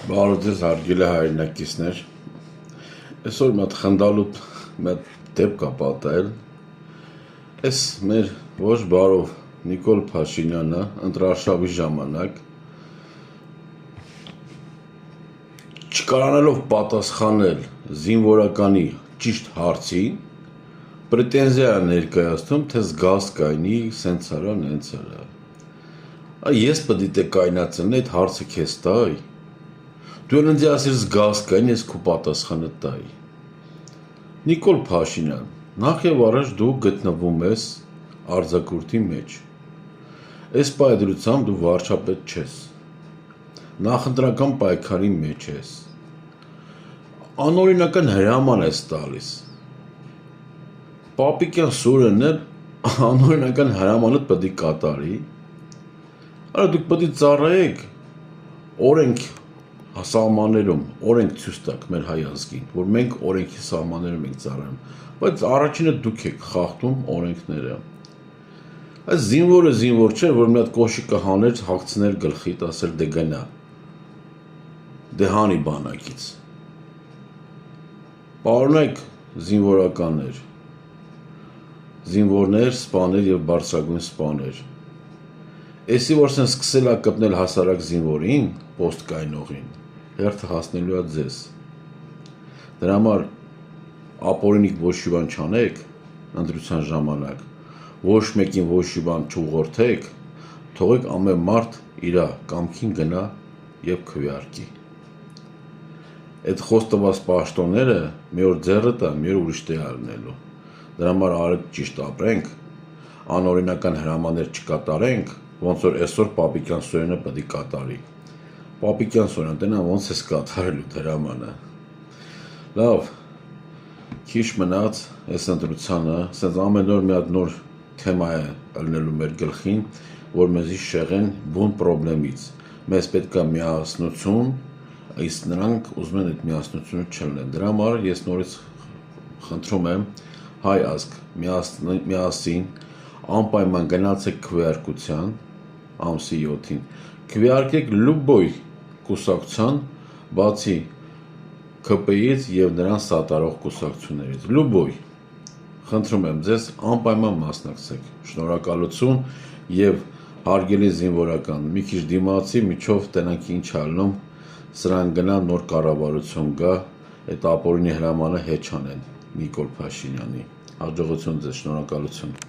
Բարև ձեզ հարգելի հայրենակիցներ, այսօր մի հատ խնդալուտ դեպք կա պատահել, այս մեր ոչ բարով Նիկոլ Փաշինյանը ընտրարշավի ժամանակ չկարողանալով պատասխանել զինվորականի ճիշտ հարցին, պրետենզիա է ներկայացնում, թե զգաս կայնի, սենց արա, նենց արա։ Ես պետք է կայնացնեմ, այդ հարցը քեզ տայի։ Դու ինձ ասիր զգաս կային, ես քո պատասխանը տայի։ Նիկոլ Փաշինյան, նախ եւ առաջ դու գտնվում ես արձակուրդի մեջ։ Այս պայդրությամբ դու վարչապետ չես։ Նախընտրական պայքարի մեջ ես։ Անօրինական հրաման ես տալիս։ Պապիկյան Սուրենն էլ անօրինական հրամանը պետք է կատարի։ Արա դուք պետք է ծառայեք օրենք սահմաններում, օրենք ցույց տաք մեր հայ ազգին, որ մենք օրենքի սահմաններում ենք ծառայում, բայց առաջինը դուք եք խախտում օրենքները։ Այս զինվորը զինվոր չէ, որ մի հատ կոշիկը հաներ, հագցներ գլխիդ, ասել դե գնա։ Դե հանի բանակից։ Պարոնայք զինվորականներ, զինվորներ, սպաներ եւ բարձրագույն սպաներ։ Էսի որ սեն սկսել է կպնել հասարակ զինվորին, պոստկայնողին, հերթը հասնելու է ձեզ։ Դրա համար ապօրինիկ ոչ մի բան չանեք ընտրության ժամանակ, ոչ մեկին ոչ մի բան չուղղորդեք, թողեք ամեն մարդ իր կամքին գնա եւ քվեարկի։ Այդ խոստված պաշտոնները մի օր ձեռը տա, մի օր ուրիշ տեղ առնելու։ Դրա համար արեք ճիշտ ապրենք, անօրինական հրամաններ չկատարենք, ոնց որ այսօր Պապիկյան Սուրենը պետք է կատարի։ Պապիկյան Սուրենը տենա ոնց էս կատարելու հրամանը։ Լավ, քիչ մնաց այս ընտրությանը, սենց ամեն օր մի հատ նոր թեմա է ելնելու մեր գլխին, որ մեզի շեղեն բուն պրոբլեմից։ Մեզ պետք է միասնություն, իսկ նրանք ուզում են այդ միասնությունը չլինեն։ Դրա համար ես նորից խնդրում եմ հայ ազգ միասին անպայման գնացեք քվեարկության ամսի 7-ին, քվեարկեք լուբոյ կուսակցության, բացի ԿՊ-ից եւ նրան սատարող կուսակցություններից, լուբոյ, խնդրում եմ ձեզ անպայման մասնակցեք, շնորհակալություն եւ հարգելի զինվորական, մի քիչ դիմացի միջով տենանք ինչ ալնում, սրան գնա նոր կառավարություն գա, այդ ապօրինի հրամանը հեչ անեն Նիկոլ Փաշինյանի, հաջողություն ձեզ, շնորհակալություն։